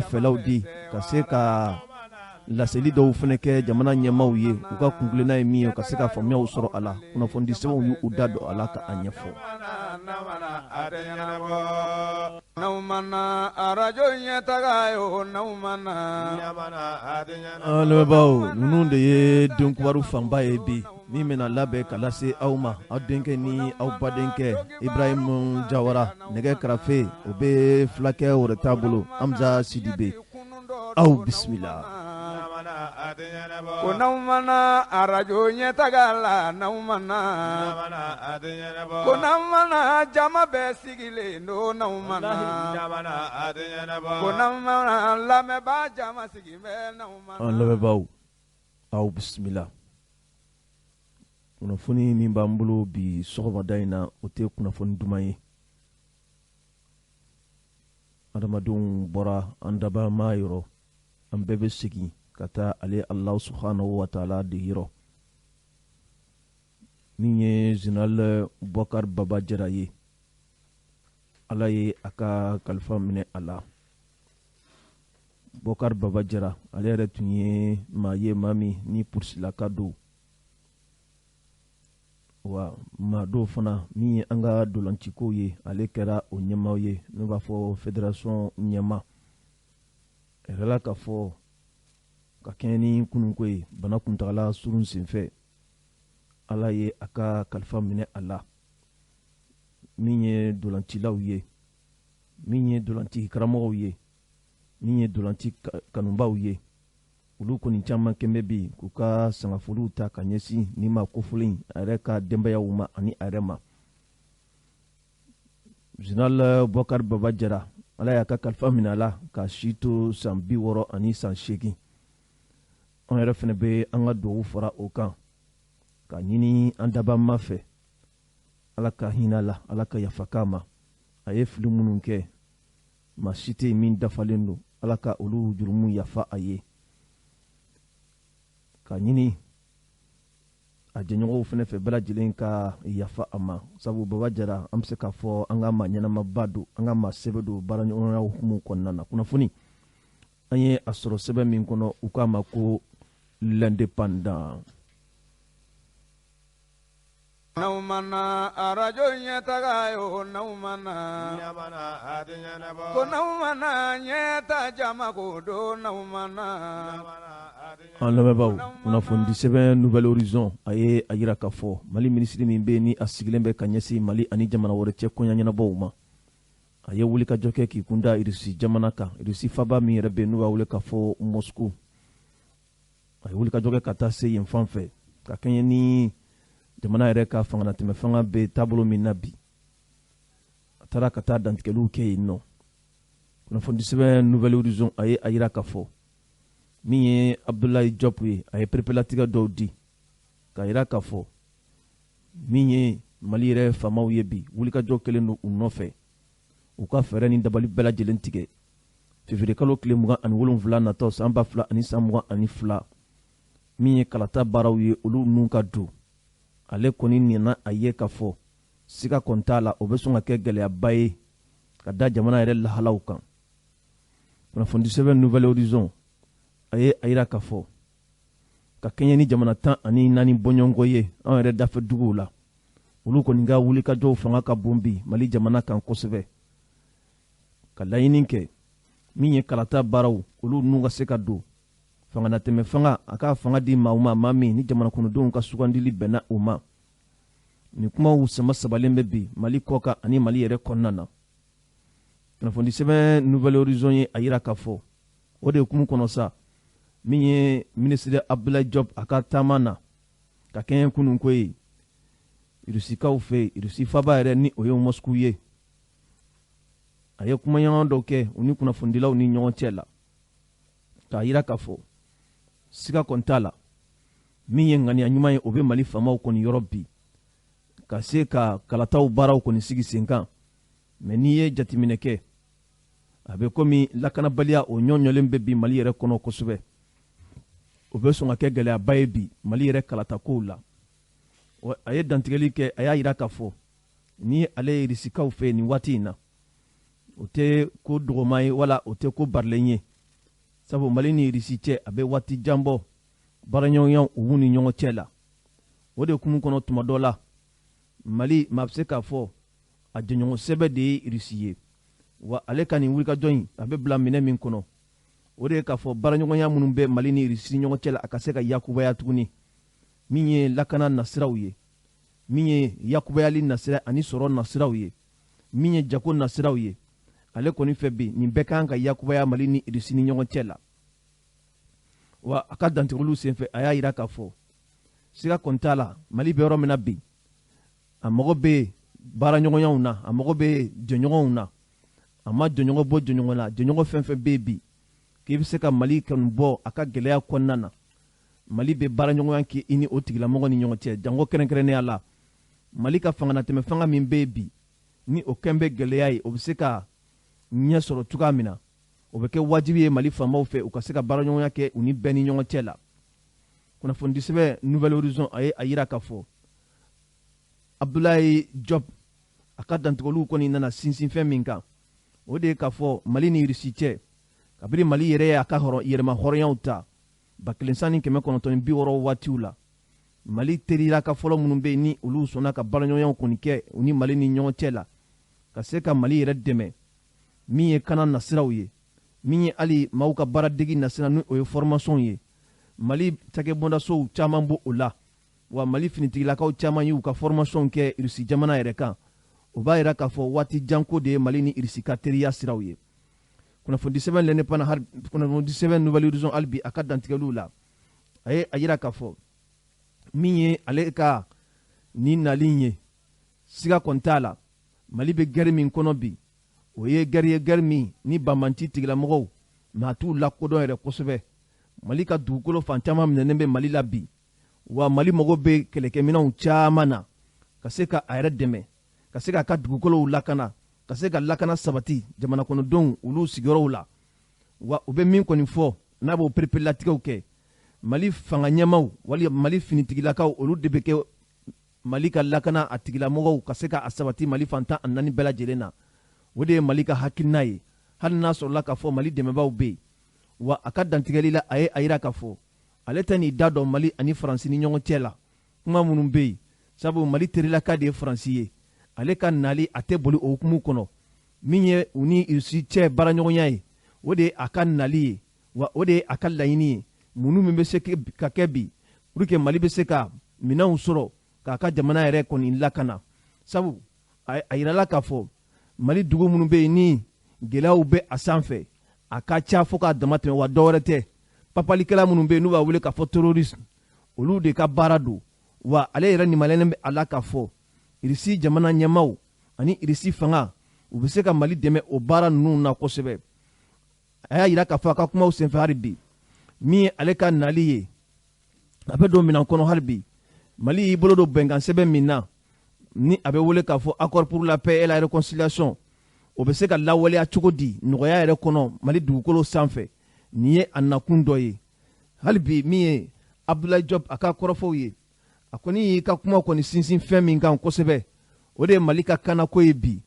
fɛlaw di ka se ka laseli dɔw fɛnɛ kɛ jamana ɲɛmaaw ye u ka kungilenna ye min ye ka se ka faamuyaw sɔrɔ a la kunnafoni sɛbɛnw y'u u da don a la ka a ɲɛfɔ. Lamɛnbaaw ninnu de ye denkubaru fanba ye bi min bɛna labɛn ka lase aw ma aw denkɛ ni aw badenkɛ Ibrahim Jawara nɛgɛ karafe o bɛ fulakɛ wɛrɛ t'a bolo Amza Sidibe aw bisimila. Ko n'aw mana arajo ɲɛtaga la n'aw mana ko n'aw mana jama bɛɛ sigilen don n'aw mana ko n'aw mana lamɛnbaa jama sigilen bɛ n'aw mana. An lamɛnbaaw aw bisimila. Kunnafoni min b'an bolo bi sɔgɔmada in na o tɛ kunnafoni duman ye. Adamadenw bɔra an dabama yɔrɔ an bɛɛ bɛ segin ka taa ale Allah subhanahu wa ta'ala de yɔrɔ min ye Général Boubacar Baba Jara ye. Ala ye a ka kalifa minɛ a la. Boubacar Baba Jara ale yɛrɛ tun ye maa ye maa min ni purisilaka don wa maa dɔw fana min ye an ka dolancikow ye ale kɛra o ɲɛmaaw ye n'o b'a fɔ fédération ɲɛma. Ɛrɛ la ka fɔ ka kɛɲɛ ni kununko ye bana kuntagala surun senfɛ Ala ye a ka kalifa minɛ a la min ye dolancilaw ye min ye dolanci karamɔgɔw ye min ye dolanci kanubaw ye olu kɔni caman kɛmɛ bi k'u ka sangafoliw ta ka ɲɛsin ni ma kofɔlen a yɛrɛ ka denbayaw ma ani a yɛrɛ ma. Général Boubacar Baba Jara Ala y'a ka kalifa minɛ a la ka si to san 60 ani san 8. An yɛrɛ fɛnɛ bɛ an ka dugawu fara o kan ka ɲini an dabama fɛ Ala ka hinɛ la Ala ka yafa k'a ma a ye fili minnu kɛ maa si tɛ min dafalen don Ala ka olu jurumu yafa a ye ka ɲini a jɛɲɔgɔnw fɛnɛ fɛ bɛɛ lajɛlen ka yafa a ma sabu Baba Jara an bɛ se k'a fɔ an ka maa ɲɛnamaba don an ka maa sɛbɛ don baaraɲɔgɔnya hukumu kɔnɔna na. Kunnafoni an ye a sɔrɔ sɛbɛn min kɔnɔ u k'a ma ko l'indépendant. N'aw mana arajo ɲɛtaga yo n'aw mana ko n'aw mana ɲɛta jama ko don n'aw mana. An lamɛnbaaw kunnafoni sɛbɛn Nouvel Horizon a ye a yira k'a fɔ Mali minisiri min bɛ ni a sigilen bɛ ka ɲɛsin Mali ani jamana wɛrɛ cɛ koɲa ɲɛnabɔw ma a ye wulikajɔ kɛ k'i kunda Irisi jamana kan. Irisi faba min yɛrɛ bɛ n'u b'a wele k'a fɔ Moscou a ye wulikajɔ kɛ ka taa se yen fan fɛ ka kɛɲɛ ni jamana yɛrɛ ka fanganatɛmɛ fanga bɛ taabolo min na bi a taara ka taa dantigɛliw kɛ yen nɔ. Kunnafoni sɛbɛn Nouvel Horizon a ye a yira k'a fɔ min ye Abdoulaye Diop ye a ye perepelatigɛ dɔw di ka yira k'a fɔ min ye Mali yɛrɛ faamaw ye bi wulikajɔ kelen don u nɔfɛ u ka fɛɛrɛ ni dabali bɛɛ lajɛlen tigɛ février kalo tile 27 natɔ san 2022 min ye kalata baaraw ye olu nun ka don ale kɔni nana a ye k'a fɔ siga kɔni t'a la o bɛ sɔn ka kɛ gɛlɛyaba ye ka da jamana yɛrɛ lahalaw kan. Kunnafoni sɛbɛn Nouvel Horizon a ye a yira k'a fɔ ka kɛɲɛ ni jamana 14 bɔɲɔgɔnko ye an yɛrɛ dafɛ duguw la olu kɔni ka wulikajɔw fanga ka bon bi Mali jamana kan kosɛbɛ ka laɲini kɛ min ye kalata baaraw olu nun ka se ka don fanganatɛmɛ fanga a ka fanga di maa ma maa min ni jamana kɔnɔdenw ka sugandili bɛnna o ma. Ni kumaw sama sabalen bɛ bi Mali kɔkan ani Mali yɛrɛ kɔnɔna na. Kunnafoni sɛbɛn Nouvel Horizon ye a yira k'a fɔ o de hukumu kɔnɔ sa min ye ministre Abdoulaye Diop a ka taama na ka kɛɲɛ kununko ye Irusikaw fɛ Irusi faba yɛrɛ ni o ye Moscou ye a ye kumaɲɔgɔn dɔw kɛ u ni kunnafonidilaw ni ɲɔgɔn cɛ la k'a yira k'a fɔ siga kɔni t'a la min ye ŋaniya ɲuman ye o bɛ Mali faamaw kɔni yɔrɔ bi ka se ka kalataw baaraw kɔni sigi sen kan mais n'i ye jateminɛ kɛ a bɛ komi lakanabaliya o ɲɔɲɔlen bɛ bi Mali yɛrɛ kɔnɔ kosɛbɛ o bɛ sɔn ka kɛ gɛlɛyaba ye bi Mali yɛrɛ kalatakow la. A ye dantigɛli kɛ a y'a yira k'a fɔ ni ale ye Irisikaw fɛ nin waati in na o tɛ ko dɔgɔma ye wala o tɛ ko barilen ye sabu Mali ni Irisi cɛ a bɛ waati jan bɔ baaraɲɔgɔnya u ni ɲɔgɔn cɛ la o de kumu kɔnɔ tuma dɔ la Mali maa bɛ se k'a fɔ a jɛɲɔgɔn sɛbɛ de ye Irisi ye wa ale ka nin wulikajɔ in a bɛ bila minɛ min kɔnɔ o de ye k'a fɔ baaraɲɔgɔnya minnu bɛ Mali ni Irisi ɲɔgɔn cɛ la a ka se ka yakubaya tuguni min ye lakana nasiraw ye min ye yakubayali nasira ani sɔrɔ nasiraw ye min ye jago nasiraw ye ale kɔni fɛ bi nin bɛɛ kan ka yakubaya Mali ni Irisi ni ɲɔgɔn cɛ la wa a ka dantigɛliw senfɛ a y'a yira k'a fɔ siga kɔni t'a la Mali bɛ yɔrɔ min na bi a mago bɛ baaraɲɔgɔnyaw na a mago bɛ jɛɲɔgɔnw na a ma jɛɲɔgɔn bɔ jɛɲɔgɔn la jɛɲɔgɔn fɛn fɛn bɛ bi k'i bɛ se ka Mali kanu bɔ a ka gɛlɛya kɔnɔna na Mali bɛ baaraɲɔgɔnya kɛ i ni o tigilamɔgɔ ni ɲɔgɔn cɛ jango kɛrɛnkɛrɛnnenya la Mali ka fanganatɛmɛ fanga min bɛ bi ni o kɛn bɛ gɛlɛya ye o bɛ se ka ɲɛ sɔrɔ cogoya min na o bɛ kɛ wajibi ye Mali faamaw fɛ u ka se ka baaraɲɔgɔnya kɛ u ni bɛɛ ni ɲɔgɔn cɛ la kunnafoni sɛbɛn Nouvelle Horizon a ye a yira k'a fɔ Abdoulaye Diop a ka dantigɛliw kɔni nana sinsin fɛn min kan o de ye k'a fɔ Mali ni Irisi cɛ kabini Mali yɛrɛ ye a ka yɛrɛma hɔrɔnyaw ta 1960 waatiw la Mali terila ka fɔlɔ minnu bɛ ni olu sɔnna ka baaraɲɔgɔnyaw kɔni kɛ u ni Mali ni ɲɔgɔn cɛ la ka se ka Mali yɛrɛ dɛmɛ min ye kana nasiraw ye min ye hali maaw ka baaradegi nasira ni o ye formation ye Mali cakɛbɔndasow caman b'o o la wa Mali finitigilakaw caman y'u ka formation kɛ Irisi jamana yɛrɛ kan o b'a yira k'a fɔ waati janko de ye Mali ni Irisi ka teriya siraw ye kunnafoni sɛbɛn l'Indépendant kunnafoni sɛbɛn Nouvelle Horizon hali bi a ka dantigɛliw la a ye a yira k'a fɔ min ye ale ka nin nali ye siga kɔni t'a la Mali bɛ gɛri min kɔnɔ bi o ye gɛri ye gɛri min ni banbanci tigilamɔgɔw maa t'u lakodɔn yɛrɛ kosɛbɛ Mali ka dugukolo fan caman minɛnen bɛ Mali la bi wa Mali mago bɛ kɛlɛkɛminɛnw caman na ka se ka a yɛrɛ dɛmɛ ka se k'a ka dugukolow lakana ka se ka lakana sabati jamana kɔnɔdenw olu sigiyɔrɔw la wa u bɛ min kɔni fɔ n'a b'o perepelatigɛw kɛ Mali fanga ɲɛmaw wali Mali finitigilakaw olu de bɛ kɛ Mali ka lakana a tigilamɔgɔw ka se ka a sabati Mali fantan a naani bɛɛ lajɛlen na o de ye Mali ka hakilina ye hali n'a sɔrɔla k'a fɔ Mali dɛmɛbaaw bɛ yen wa a ka dantigɛli la a ye a yira k'a fɔ ale tɛ n'i da dɔn Mali ani Faransi ni ɲɔgɔn cɛ la kuma minnu bɛ yen sabu Mali terilaka de ye Faransi ye ale ka nali a tɛ boli o hukumu kɔnɔ min ye u ni Irisi cɛ baaraɲɔgɔnya ye o de ye a ka nali ye wa o de ye a ka laɲini ye munnu min bɛ se ka kɛ bi pour que Mali bɛ se ka minɛnw sɔrɔ k'a ka jamana yɛrɛ kɔni lakana sabu a yirala k'a fɔ Mali dugu minnu bɛ yen ni gɛlɛyaw bɛ a sanfɛ a ka ca fo k'a dama tɛmɛ wa dɔwɛrɛ tɛ papalikɛla minnu bɛ yen n'u b'a wele k'a fɔ terrorisme olu de ka baara don wa ale yɛrɛ nimalenen bɛ a la k'a fɔ Irisi jamana ɲɛmaw ani Irisi fanga u bɛ se ka Mali dɛmɛ o baara ninnu na kosɛbɛ a y'a yira k'a fɔ a ka kumaw senfɛ hali bi min ye ale ka nali ye a bɛ don minɛn kɔnɔ hali bi Mali y'i bolo don bɛnkan sɛbɛn min na ni a bɛ wele k'a fɔ accord pour la paix et la réconciliation o bɛ se ka lawaleya cogo di nɔgɔya yɛrɛ kɔnɔ Mali dugukolo sanfɛ nin ye a nakun dɔ ye hali bi min ye Abdoulaye Diop a ka kɔrɔfɔw ye a kɔni y'i ka kuma kɔni sinsin fɛn min kan kosɛbɛ o de ye Mali ka kanako ye bi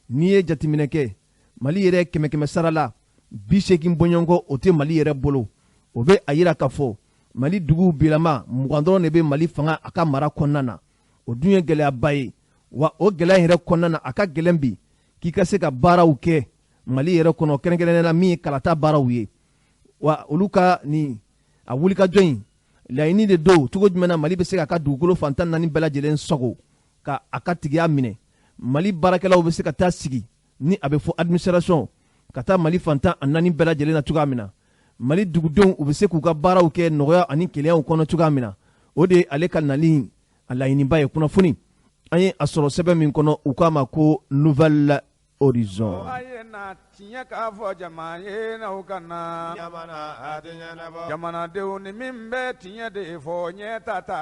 n'i ye jateminɛ kɛ Mali yɛrɛ kɛmɛ sara la 80 bɔɲɔgɔnkɔ o tɛ Mali yɛrɛ bolo o bɛ a yira k'a fɔ Mali duguw bilama 20 dɔrɔn de bɛ Mali fanga a ka mara kɔnɔna na o dun ye gɛlɛyaba ye wa o gɛlɛya yɛrɛ kɔnɔna na a ka gɛlɛn bi k'i ka se ka baaraw kɛ Mali yɛrɛ kɔnɔ kɛrɛnkɛrɛnnenya la min ye kalata baaraw ye wa olu ka nin a wulikajɔ in laɲini de don cogo jumɛn na Mali bɛ se k'a ka dugukolo fantan naani bɛɛ lajɛlen sago ka a ka tigiya minɛ Mali baarakɛlaw bɛ se ka taa sigi ni a bɛ fɔ administration ka taa Mali fantan a naani bɛɛ lajɛlen na cogoya min na Mali dugudenw u bɛ se k'u ka baaraw kɛ nɔgɔya ani keleyaw kɔnɔ cogoya min na o de ye ale ka nali a laɲiniba ye kunnafoni an ye a sɔrɔ sɛbɛn min kɔnɔ u k'a ma ko Nouvelle Horizon. tiɲɛ k'a fɔ jama ye n'aw ka na jamanadenw ni min bɛ tiɲɛ de fɔ ɲɛta ta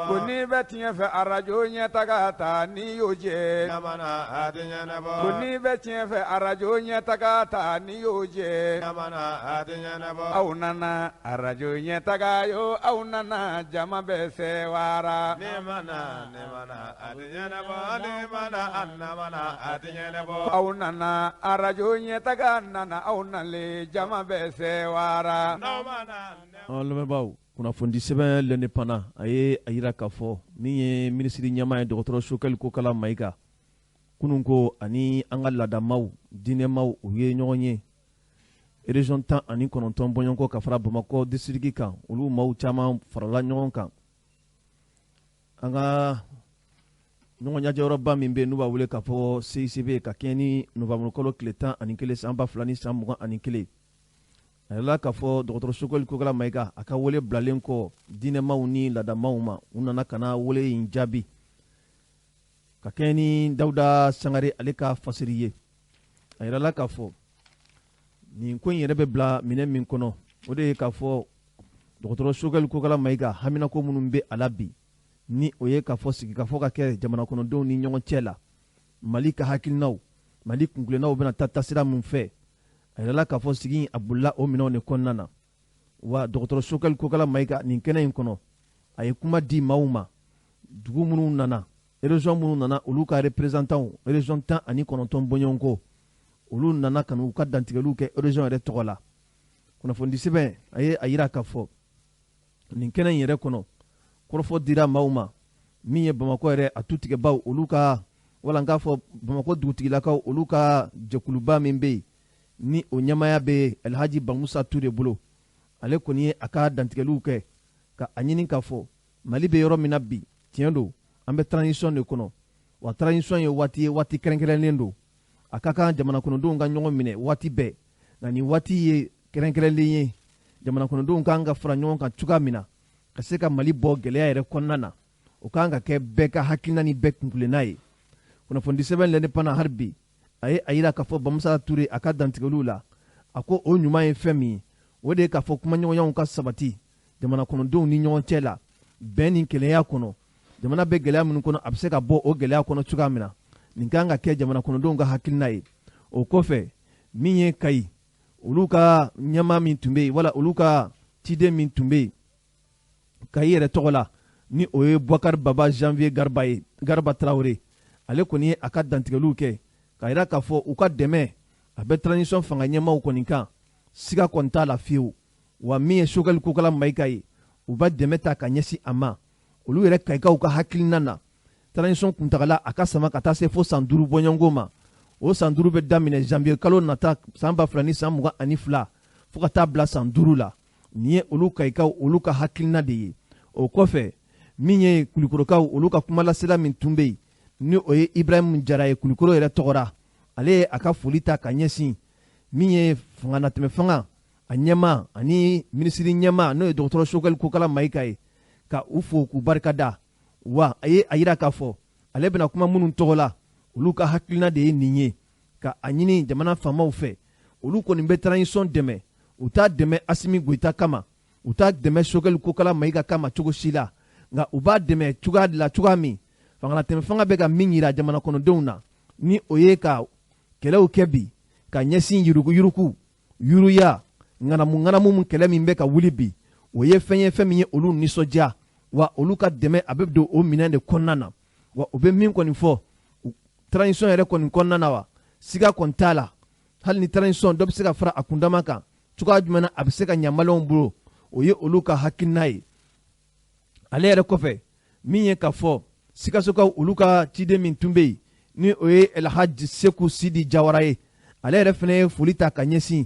ko n'i bɛ tiɲɛ fɛ arajo ɲɛtaga ta n'i y'o jɛ ko n'i bɛ tiɲɛ fɛ arajo ɲɛtaga ta n'i y'o jɛ aw nana arajo ɲɛtaga yo aw nana jama bɛ sɛwara aw nana arajo ɲɛtaga nana aw nalen jama bɛ sɛwara. lamɛnbaaw kunnafoni sɛbɛn l'indépendant a ye a yira k'a fɔ min ye minisiri ɲɛmaa ye dɔgɔtɔrɔ Sokɛli Kokala Mayiga kunun ko ani an ka laadamaw diinɛmaw u ye ɲɔgɔn ye région 19 bɔɲɔgɔnkɔ ka fara Bamakɔ district kan olu maaw caman farala ɲɔgɔn kan an ka ɲɔgɔn ɲajɛyɔrɔba min bɛ n'u b'a wele k'a fɔ CICB ka kɛɲɛ ni novembre kalo tile 11 san 2021 a yɛlɛla k'a fɔ dɔgɔtɔrɔ Sokɛli Kokala Mayiga a ka wele bilalen kɔ diinɛmaw ni laadamaw ma u nana ka na wele in jaabi ka kɛɲɛ ni Dawuda Sangare ale ka fasiri ye a yɛlɛla k'a fɔ nin ko in yɛrɛ bɛ bila minɛ min kɔnɔ o de ye k'a fɔ dɔgɔtɔrɔ Sokɛli Kokala Mayiga haminako minnu bɛ a la bi ni o ye k'a fɔ sigikafɔ ka kɛ jamana kɔnɔdenw ni ɲɔgɔn cɛ la Mali ka hakilinaw Mali kuntilennaw bɛna taa taasira min fɛ a yɛrɛla k'a fɔ sigi a bolila o minɛnw de kɔnɔna na wa dɔgɔtɔrɔ Sokɛli Kokala Mayiga nin kɛnɛ in kɔnɔ a ye kuma di maaw ma dugu minnu nana région minnu nana olu ka représentant région 19 bɔɲɔgɔnko olu nana ka n'u ka dantigɛliw kɛ région yɛrɛ tɔgɔ la kunnafoni sɛbɛn a ye a yira k'a fɔ nin kɛnɛ in yɛrɛ kɔnɔ kɔrɔfɔ dira maaw ma min ye Bamakɔ yɛrɛ a tutigɛbaw olu ka wala n k'a fɔ Bamakɔ dugutigilakaw olu ka jɛkuluba min bɛ yen ni o ɲɛmaya bɛ Alhaji Bamusa Ture bolo ale kɔni ye a ka dantigɛliw kɛ ka a ɲini k'a fɔ Mali bɛ yɔrɔ min na bi tiɲɛ don an bɛ transition de kɔnɔ wa transition ye waati kɛrɛnkɛrɛnlen don a ka kan jamana kɔnɔdenw ka ɲɔgɔn minɛ waati bɛɛ nka nin waati ye kɛrɛnkɛrɛnlen ye jamana kɔnɔdenw kan ka fara ɲɔgɔn kan cogoya min na ka se ka Mali bɔ gɛlɛya yɛrɛ kɔnɔna na o kan ka kɛ bɛɛ ka hakilina ni bɛɛ kuntilenna ye kunnafoni sɛbɛn l'indépendant hali bi a ye a yira k'a fɔ Bamusa Ture a ka dantigɛliw la a ko o ɲuman ye fɛn min ye o de ye k'a fɔ kumaɲɔgɔnyaw ka sabati jamana kɔnɔdenw ni ɲɔgɔn cɛ la bɛn ni kelenya kɔnɔ jamana bɛ gɛlɛya minnu kɔnɔ a bɛ se ka bɔ o gɛlɛya kɔnɔ cogoya min na nin kan ka kɛ jamana kɔnɔdenw ka hakilina ye o kɔfɛ min ye Kayi olu ka ɲɛmaa min tun bɛ yen wala olu ka ciden min tun bɛ yen Kayi yɛrɛ tɔgɔ la ni o ye Boubacar Baba Janvier Garba ye Garba Traoré ale kɔni ye a ka dantigɛliw kɛ k'a yira k'a fɔ u ka dɛmɛ a bɛ transition fanga ɲɛmaaw kɔni kan siga kɔni t'a la fiyewu wa min ye Sokɛli Kokala Mayiga ye u bɛ dɛmɛ ta ka ɲɛsin a ma olu yɛrɛ Kayikaw ka hakilina na transition kuntagala a ka sama ka taa se fo san 5 bɔɲɔgɔnko ma o san 5 bɛ daminɛ janvier kalo nata san 2022 fo ka taa bila san 5 la nin ye olu Kayikaw olu ka hakilina de ye o kɔfɛ min ye Kulikorokaw olu ka kumalasela min tun bɛ yen ni o ye Ibrahim Jara ye Kulikoro yɛrɛ tɔgɔra ale ye a ka foli ta ka ɲɛsin min ye fanganatɛmɛ fanga a ɲɛmaa ani minisiri ɲɛmaa n'o ye dɔgɔtɔrɔ Sokɛli Kokala Mayiga ye ka u fo k'u barikada wa a ye a yira k'a fɔ ale bɛna kuma minnu tɔgɔ la olu ka hakilina de ye nin ye ka a ɲini jamana faamaw fɛ olu kɔni bɛ transition dɛmɛ u t'a dɛmɛ Asimi Goyita kama u t'a dɛmɛ Sokɛli Kokala Mayiga kama cogo si la nka u b'a dɛmɛ cogoya de la cogoya min fanganatɛmɛ fanga bɛ ka min yira jamana kɔnɔdenw na ni o ye ka kɛlɛw kɛ bi ka ɲɛsin yuruguyurugu yuruya ŋanamu min kɛlɛ min bɛ ka wuli bi o ye fɛn ye fɛn min ye olu nisɔndiya wa olu ka dɛmɛ a bɛ don o minɛn de kɔnɔna na wa u bɛ min kɔni fɔ transition yɛrɛ kɔni kɔnɔna na wa siga kɔni t'a la hali ni transition dɔ bɛ se ka fara a kundama kan cogoya jumɛn na a bɛ se ka ɲɛ maliyɛnw bolo o ye olu ka hakilina ye ale yɛrɛ kɔfɛ min ye ka fɔ Sikasokaw olu ka ciden min tun bɛ yen ni o ye Elhaji Seku Sidi Jawara ye ale yɛrɛ fana ye foli ta ka ɲɛsin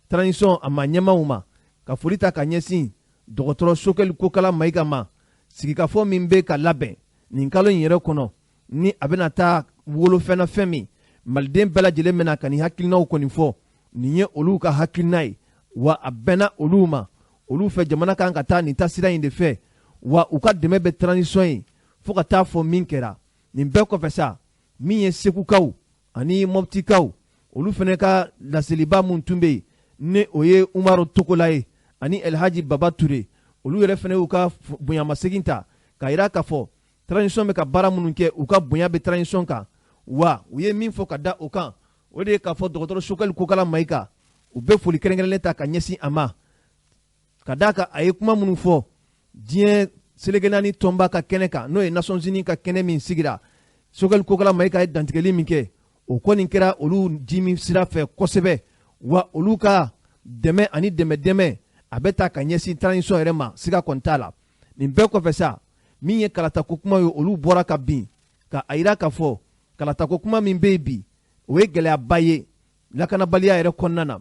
transition a ma ɲɛmaaw ma ka foli ta ka ɲɛsin dɔgɔtɔrɔ Sokɛli Kokala Mayiga ma sigikafɔ min bɛ ka labɛn nin kalo in yɛrɛ kɔnɔ ni a bɛna taa wolofɛn na fɛn min maliden bɛɛ lajɛlen bɛna ka nin hakilinaw kɔni fɔ nin ye olu ka hakilina ye wa a bɛnna olu ma olu fɛ jamana kan ka taa nin taasira in de fɛ wa u ka dɛmɛ bɛ transition ye fo ka taa fɔ min kɛra nin bɛɛ kɔfɛ sa min ye Segukaw ani Moptikaw olu fana ka laseliba mun tun bɛ yen ni o ye Umaru Togola ye ani Elhaji Baba Ture olu yɛrɛ fana y'u ka bonyamasegin ta k'a yira k'a fɔ transition bɛ ka baara minnu kɛ u ka bonya bɛ transition kan wa u ye min fɔ ka da o kan o de ye k'a fɔ dɔgɔtɔrɔ Sukali Kokala Mayiga u bɛ foli kɛrɛnkɛrɛnnen ta ka ɲɛsin a ma ka da kan a ye kuma minnu fɔ diɲɛ seleke naani tɔnba ka kɛnɛ kan n'o ye Nations Unies ka kɛnɛ min sigira Sukali Kokala Mayiga ye dantigɛli min kɛ o kɔni kɛra olu jimi sira fɛ kosɛbɛ wa olu ka dɛmɛ ani dɛmɛ a bɛ taa ka ɲɛsin transition yɛrɛ ma siga kɔni t'a la nin bɛɛ kɔfɛ sa min ye kalatako kuma ye olu bɔra ka bin ka a yira k'a fɔ kalatako kuma min bɛ yen bi o ye gɛlɛyaba ye lakanabaliya yɛrɛ kɔnɔna na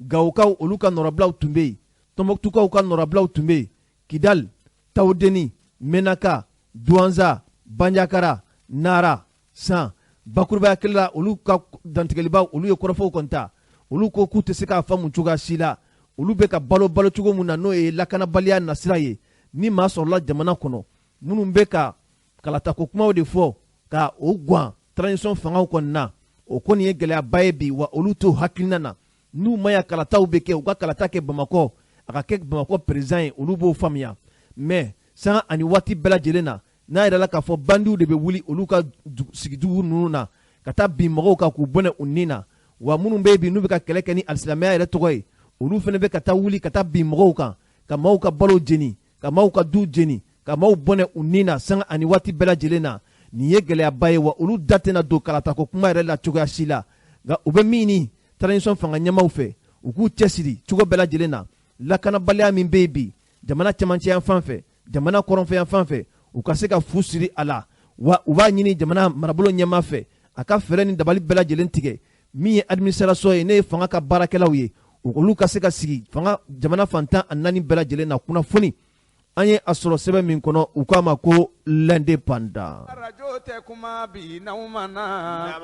Gawokaw olu ka nɔrɔbilaw tun bɛ yen Tɔnbɔkutukaw ka nɔrɔbilaw tun bɛ yen Kidal Tawudeni Menaka Douanza Bandiakara Nara San bakurubaya kelen la olu ka dantigɛlibaw olu ye kɔrɔfɔw kɔni ta olu ko k'u tɛ se k'a faamu cogoya si la olu bɛ ka balo cogo min na n'o ye lakanabaliya nasira ye ni maa sɔrɔla jamana kɔnɔ minnu bɛ ka kalatako kumaw de fɔ ka o guwan transition fangaw kɔni na o kɔni ye gɛlɛyaba ye bi wa olu t'o hakilina na n'u ma ya kalataw bɛ kɛ u ka kalata kɛ Bamakɔ a ka kɛ Bamakɔ président ye olu b'o faamuya mais sanga ani waati bɛɛ lajɛlen na n'a yɛrɛ la k'a fɔ bandiw de bɛ wuli olu ka sigidugu ninnu na ka taa bin mɔgɔw kan k'u bɔnɛ u nin na wa minnu bɛ yen bi n'u bɛ ka kɛlɛ kɛ ni alisilamɛya yɛrɛ tɔgɔ ye olu fana bɛ ka taa wuli ka taa bin mɔgɔw kan ka maaw ka balo jeni ka maaw ka du jeni ka maaw bɔnɛ u nin na sanga ani waati bɛɛ lajɛlen na nin ye gɛlɛyaba ye wa olu da tɛna don kalatako kuma yɛrɛ la cogoya si la nka u bɛ min ni transition fanga ɲɛmaw fɛ u k'u cɛsiri cogo bɛɛ lajɛlen na lakanabaliya min bɛ yen bi jamana cɛmancɛ yan fan fɛ jamana kɔrɔnfɛ yan fan fɛ u ka se ka fu siri a la wa u b'a ɲini jamana marabolo ɲɛmaa fɛ a ka fɛɛrɛ ni dabali bɛɛ lajɛlen tigɛ min ye administration ye ne ye fanga ka baarakɛlaw ye olu ka se ka sigi fanga jamana fantan a naani bɛɛ lajɛlen na kunnafoni an ye a sɔrɔ sɛbɛn min kɔnɔ u k'a ma ko l'indépendant radio tɛ kuma bi n'aw ma na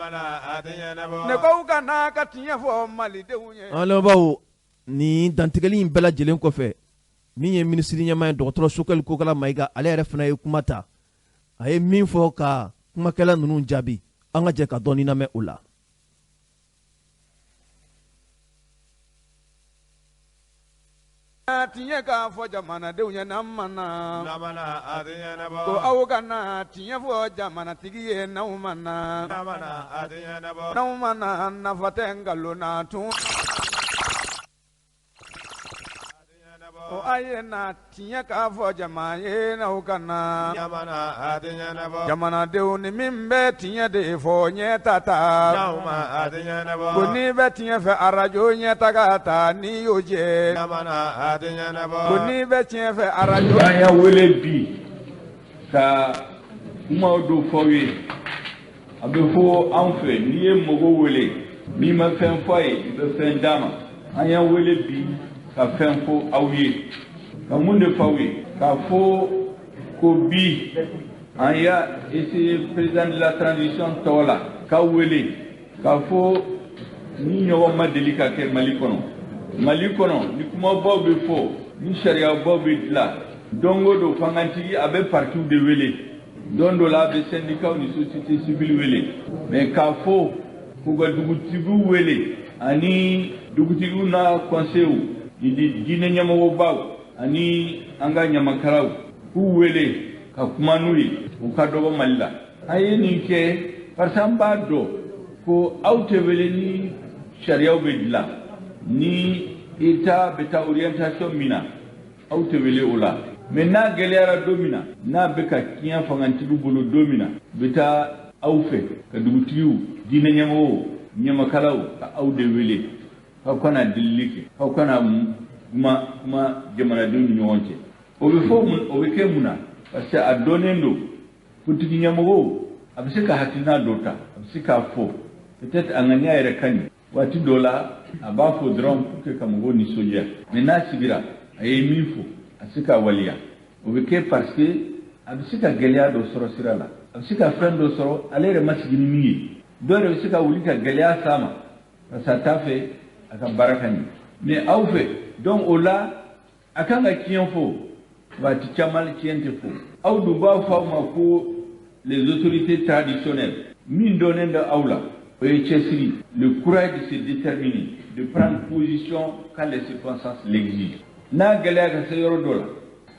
ne ko ka n'a ka tiɲɛ fɔ malidenw ye an lamɛnbaaw nin dantigɛli in bɛɛ lajɛlen kɔfɛ min ye minisiri ɲɛmaa ye dɔgɔtɔrɔ Sukali Kokala Mayiga ale yɛrɛ fana ye kuma ta a ye min fɔ ka kumakɛla ninnu jaabi an ka jɛ ka dɔɔni lamɛn o la tiɲɛ k'a fɔ jamanadenw ye n'an ma na ko aw kana tiɲɛ fɔ jamanatigi ye n'aw ma na n'aw ma na nafa tɛ nkalon na tun a ye na tiɲɛ k'a fɔ jama ye n'aw kana jamanadenw ni min bɛ tiɲɛ de fɔ Nieta ta ko n'i bɛ tiɲɛ fɛ radio Nieta ka ta n'i y'o jɛ ko n'i bɛ tiɲɛ fɛ radio an y'a wele bi ka kumaw dɔ fɔ aw ye a bɛ fɔ an fɛ n'i ye mɔgɔ wele n'i ma fɛn fɔ a ye i bɛ fɛn d'a ma an y'a wele bi ka fɛn fɔ aw ye ka mun de fɔ aw ye k'a fɔ ko bi an y'a essayé président de la transition tɔgɔ la k'a wele k'a fɔ ni ɲɔgɔn ma deli ka kɛ Mali kɔnɔ ni kumabaw bɛ fɔ ni sariyabaw bɛ dilan don o don fangantigi a bɛ partiw de wele don dɔ la a bɛ syndicats ni société civile wele mais k'a fɔ k'u ka dugutigiw wele ani dugutigiw n'a conseils diinɛ ɲɛmɔgɔbaw ani an ka ɲamakalaw k'u wele ka kuma n'u ye u ka dɔgɔ Mali la an ye nin kɛ parce que an b'a dɔn ko aw tɛ wele ni sariyaw bɛ dilan ni État bɛ taa orientation min na aw tɛ wele o la mais n'a gɛlɛyara don min na n'a bɛ ka tiɲɛ fangantigi bolo don min na bɛ taa aw fɛ ka dugutigiw diinɛ ɲɛmɔgɔw ɲamakalaw ka aw de wele aw kana delili kɛ aw kana kuma jamanadenw ni ɲɔgɔn cɛ o bɛ kɛ mun na parce que a dɔnnen don politiki ɲɛmɔgɔw a bɛ se ka hakilina dɔ ta a bɛ se k'a fɔ peut-être a ŋaniya yɛrɛ ka ɲi waati dɔ la a b'a fɔ dɔrɔn pour que ka mɔgɔw nisɔndiya mais n'a sigira a ye min fɔ a se k'a waleya o bɛ kɛ parce que a bɛ se ka gɛlɛya dɔ sɔrɔ sira la a bɛ se ka fɛn dɔ sɔrɔ ale yɛrɛ ma sigi ni min ye dɔw yɛrɛ bɛ se ka wuli ka gɛlɛya s'a ma parce que a t'a fɛ a ka baara ka ɲɛ mais aw fɛ donc o la a kan ka tiɲɛ fɔ waati caman tiɲɛ tɛ fɔ aw dun b'a fɔ aw ma ko les autorités traditionnelles min dɔnnen bɛ aw la le courage de se déterminer, de prendre position quand les circonstances l'exigent. N'a galère que c'est yorodola.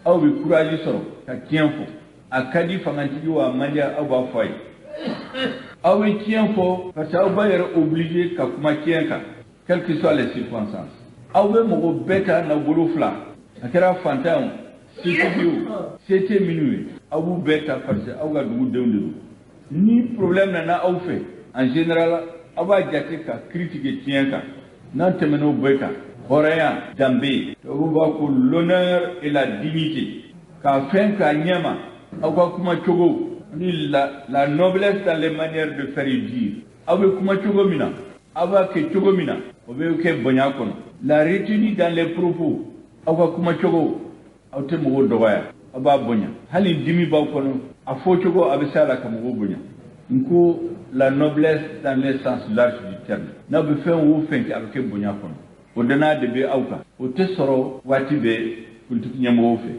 Aw be courage soro ka tiempo. A kadi fangantigi wa mandia aw ba foy. Aw be tiempo parce que aw ba yere obligé ka kuma tienka, quelles que soient les circonstances. Aw be mogo beta na bolofla. Akera fantan c'était minuit. Aw beta parce que aw ga dugu dewndu. Ni problème na aw fait. En général, aba jate ka critique tienka. Nan temeno beta. Horéa, Dambé, l'honneur et la dignité. Ka fin ka nyama, awa kuma chogo, la noblesse dans les manières de faire et dire. Awa kuma chogo mina, awa ke chogo mina, obe ke bonya kono. La retenue dans les propos, awa kuma chogo, awte mo doya, aba bonya. Hali dimi ba kono, afo chogo abisala kamo bonya. Nko la noblesse dans le sens large du terme. Na be fait ou fin ki avec bonya kono. Au-delà de be auka o te soro wati be politique nyamo fe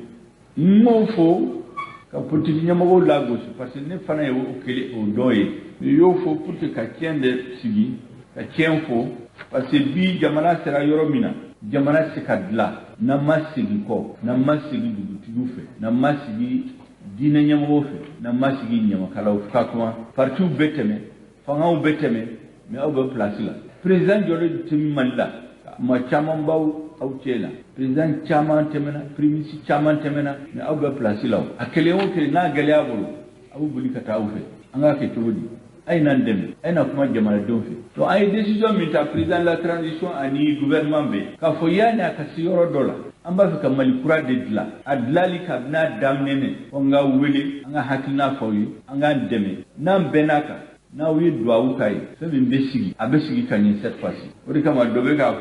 mo fo ka politique nyamo la gauche parce que ne fana yo okele o doye yo fo pour que ka tiende sigi ka tien fo parce que bi jamana sera yoromina jamana sikadla na masigi ko na masigi dugu fe na masigi dina nyamo fe na masigi nyama kala ka kuma partout beteme fanga o beteme mais au be place là président jolo timi malla ma chaman baw aw cela président chaman temena premier chaman temena mais aw be place law akele won ke na galya bolo aw buli ka taw fe anga ke todi ay nan dem ay na kuma jamana don fe to ay décision min ta président la transition ani gouvernement be ka fo yana ka siyoro dola amba fe ka mali kura de dla adlali ka na damnene onga wele anga hakina fawi anga deme nan benaka na wi doawu kai sabi mbesigi abesigi kanyi cette fois-ci odi kama dobe ka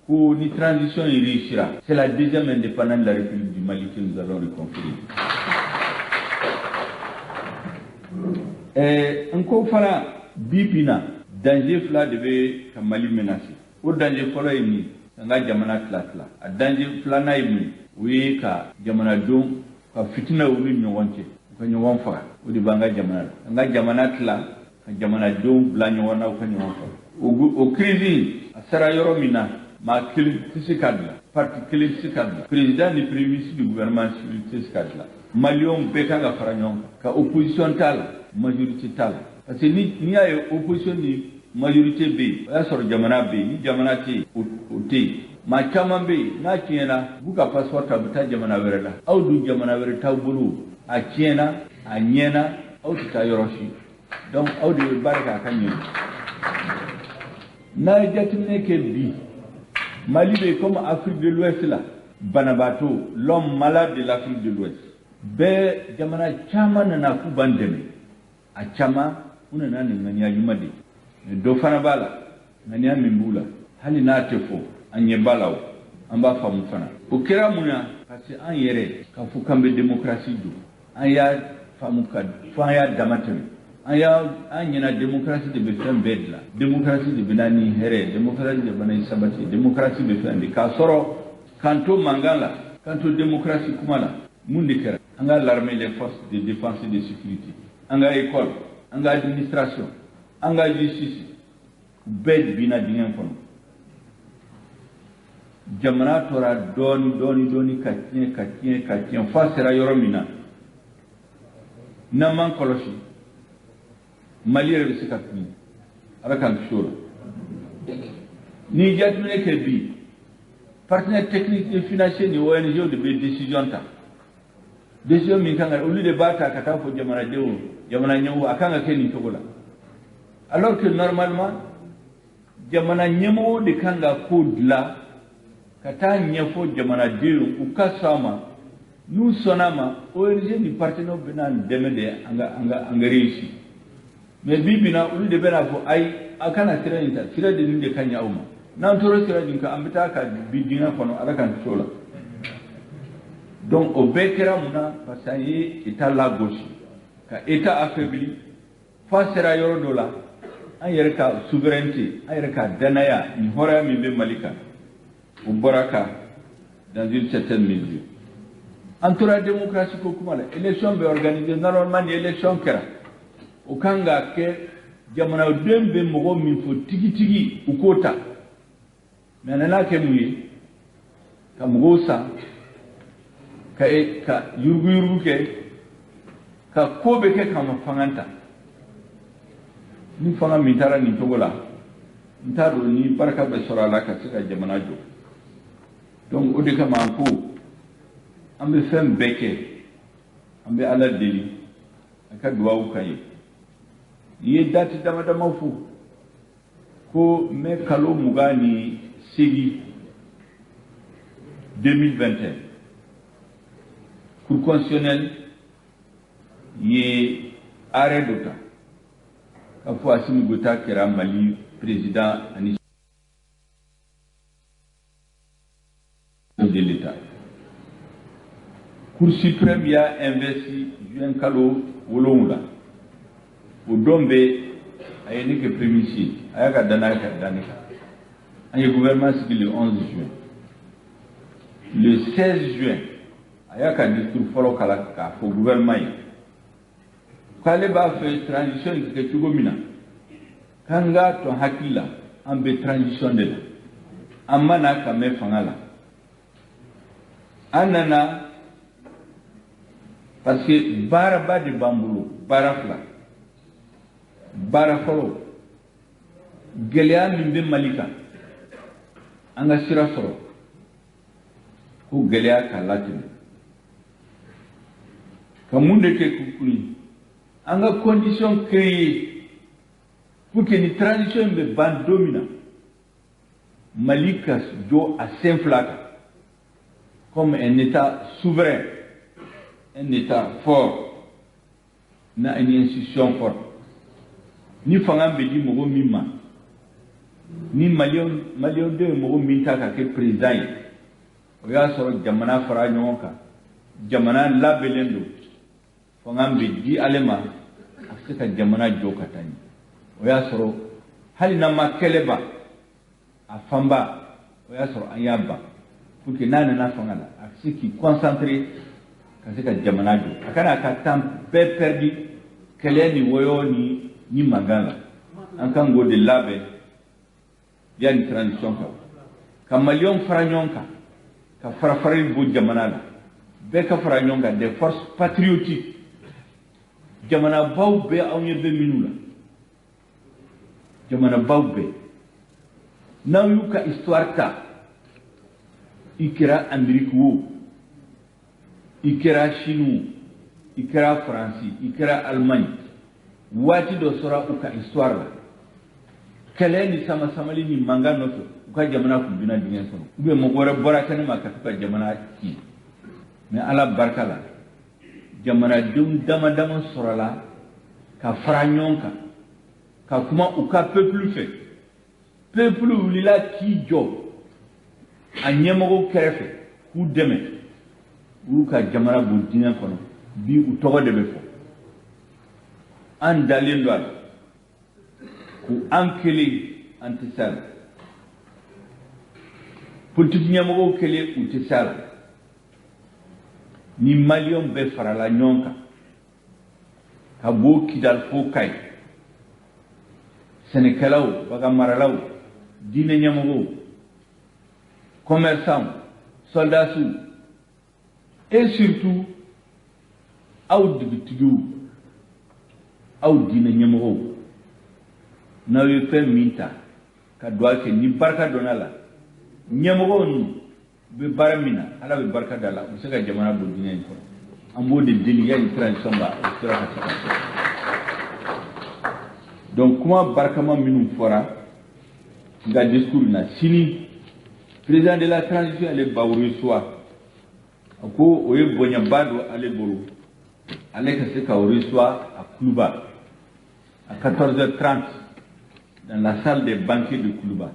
ko ni transition y réussira. C'est la deuxième indépendance de la République du Mali que nous allons reconférer. Encore fara bipina danger fla debe ka Mali menacer. O danger fala yini nga jamana tlatla. A danger fla na yini wi ka jamana don ka fitina woni nyonte. Ko nyon fa o di banga jamana. Nga jamana tla ka jamana don bla nyona ko nyon fa. O crise asara yoro mina ma kisikadla parti kisikadla président ni premier ministre du gouvernement kisikadla malion bekanga faranyon ka opposition tal majorité tal parce que ni ay opposition ni majorité B ya sor jamana B ni jamana T o T ma chama B na kiena buka passeport ta jamana werela aw du jamana were taw bulu a kiena a nyena aw ta yoroshi donc aw de baraka kanyo na jatimne ke bi Mali est comme Afrique de l'Ouest là. Banabato, l'homme malade de l'Afrique de l'Ouest. Be jamana chama na kubandeme. A chama una nani ngania yumadi. Do fana bala ngania mimbula. Hali na tefo anye balao amba famu fana. Okera muna kasi an yere ka fukambe démocratie do. An ya famu kad fa ya damateme. Anya démocratie de befen bedla démocratie de benani here démocratie de benani sabati démocratie de befen de kasoro kanto mangala kanto démocratie kumala mundi kera anga l'armée les forces de défense et de sécurité anga école anga administration anga justice bed bina dingen kono jamana tora doni katien fa sera yoromina naman koloshi Mali est le capitaine. Avec un chose. Ni jatmine ke bi. Partenaire technique et financier ni ONG de décision ta. Décision min kanga au lieu de bata kata fo jamana dewo, jamana nyawo akanga ke ni togola. Alors que normalement jamana nyamo de kanga kodla kata nyafo jamana dewo ukasama nous sonama ONG ni partenaire benan demede anga réussi. Mais bibina ulu de bena fo ay akana tirani ta tira de ninde kanya uma nan toro tira dinka ambita ka bidina kono alakan sola donc au bekera muna pasayi eta la gauche ka eta affaibli face à yoro dola an yerka souveraineté an yerka danaya ni hora mi be malika au baraka dans une certaine mesure entourage démocratie ko kuma la élection be organisée normalement élection kera Okanga ke jamana dembe mogo min fo tigi ukota mais nana ke muyi ka mogo sa ka yurgu ke ka kobe ke kama fanganta ni fanga mitara ni togola ntaro ni baraka be sorala ka sika jamana jo donc odi kama ko ambe fem beke ambe ala deli aka duwa kayi ye dati dama fu ko me kalo mugani segi 2021 cour constitutionnel ye arrêt d'ota ka fo Assimi Goïta kera Mali président ani de l'État. Cour suprême ya investi juin kalo wolonga o dombe ayeni ke prémisse ayaka danaka anye gouvernement civil le 11 juin le 16 juin ayaka discours folo kala ka fo gouvernement kale ba fait transition ke tugomina kanga to hakila ambe transition de amana ka me fangala anana parce que baraba de bambulo barafla barafolo geleya min be malika anga sira soro ko geleya ka latin ka munde ke kukuni anga condition créée pour que ni transition be ban domina malika jo a s'inflata comme un état souverain, un état fort, na une institution forte. Ni fangam be di mogo mimma, ni malion de mogo minta ka ke président. Oya soro jamana fara nyonka, jamana labelendo. Fangam be di alema, afika jamana joka tani. Oya soro hali na makeleba, afamba, oya soro anyaba. Pour que nana fangala, ce qui concentré quand c'est jamana jo akana ka temps perdu kele ni woyo ni magala an kan go de labe ya ni transition ka malion franyonka ka farafari bo jamana la be ka franyonka des forces patriotiques jamana bawbe awnya be minula jamana bawbe na yuka histoire ta ikira Amérique wo ikira Chine ikira France ikira Allemagne wati do sora uka histoire la kele ni sama samali ni manga noto uka jamana ku bina dingen sono ube mo gore boraka ne makatuka jamana ki mais ala barkala jamana dum dama sora la ka franyonka ka kuma uka peuple ulila ki jo a ñemogo kerefe ku deme wu ka jamana bu dinen kono bi u togo de be fo an dalin do ku ankeli antisal politique ñemogo kele u tisal ni malion be farala ñonka ka bo kidal fo kay senekalaw baga maralaw dine ñemogo commerçants, soldats et surtout dina nyamro na yo fe minta ka doa ke ni barka donala nyamro ni be baramina ala be barka dala o se ka jamana bo dina ko ambo de deliya ni transition ba sura ka donc comment barka ma minu fora ga discours na sini président de la transition elle est baouri soir ko oye bonya bado ale boro ale ka se ka soir à Koulouba à 14h30 dans la salle des banquiers de Koulouba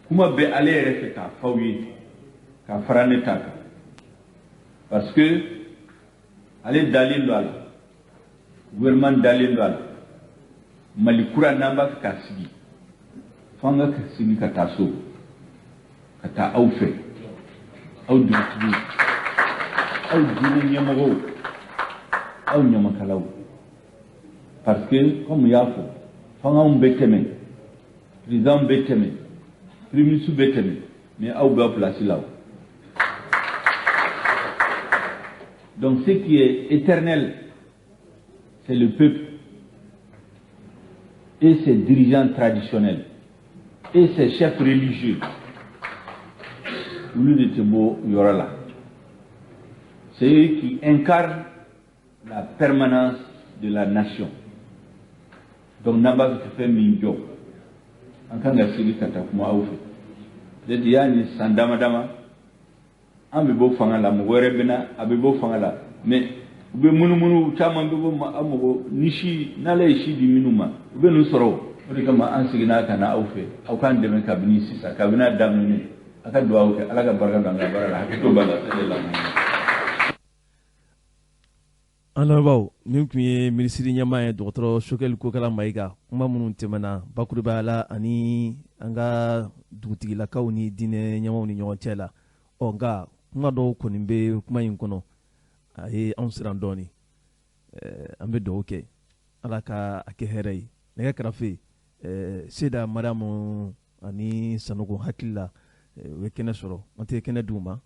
kuma be ale reste ka fawi ka farane taka parce que ale dalil wala gouvernement dalil wala malikura namba ka sigi fanga ka sigi ka taso kata au fait au du au dîner nyamago au nyamakalaw parce que comme yafo fangaw bɛ tɛmɛ président bɛ tɛmɛ premier ministre bɛ tɛmɛ mais aw bɛ place là. Donc ce qui est éternel, c'est le peuple et ses dirigeants traditionnels et ses chefs religieux. Olu de Tebo yɔrɔ la. C'est eux qui incarnent la permanence de la nation. Donc n'an b'a fɛ min jɔ an kan ka sigi ka taa kuma aw fɛ. Peut-être y'a ni san dama dama an bɛ bɔ fanga la mɔgɔ wɛrɛ bɛ na a bɛ bɔ fanga la mais u bɛ munumunu caman bɛ bɔ a mɔgɔ ni si n'ala ye si di minnu ma u bɛ n'u sɔrɔ o de kama an seginna ka na aw fɛ aw k'an dɛmɛ kabini sisan kabini a daminɛ a ka dugawu kɛ ala ka barika don an ka baara la hakili b'a la sɛnɛ la. An lamɛnbaaw nin tun ye minisiri ɲɛmaa ye dɔgɔtɔrɔ Sokɛli Kokala Mayiga kuma minnu tɛmɛna bakurubaya la ani an ka dugutigilakaw ni diinɛ ɲɛmaw ni ɲɔgɔn cɛ la nka kuma dɔw kɔni bɛ kuma in kɔnɔ a ye anw siran dɔɔni an bɛ dugawu kɛ ala ka a kɛ hɛrɛ ye nɛgɛ kɛrɛfɛ Seda Mariamu ani Sanogo hakili la u ye kɛnɛ sɔrɔ an tɛ kɛnɛ d'u ma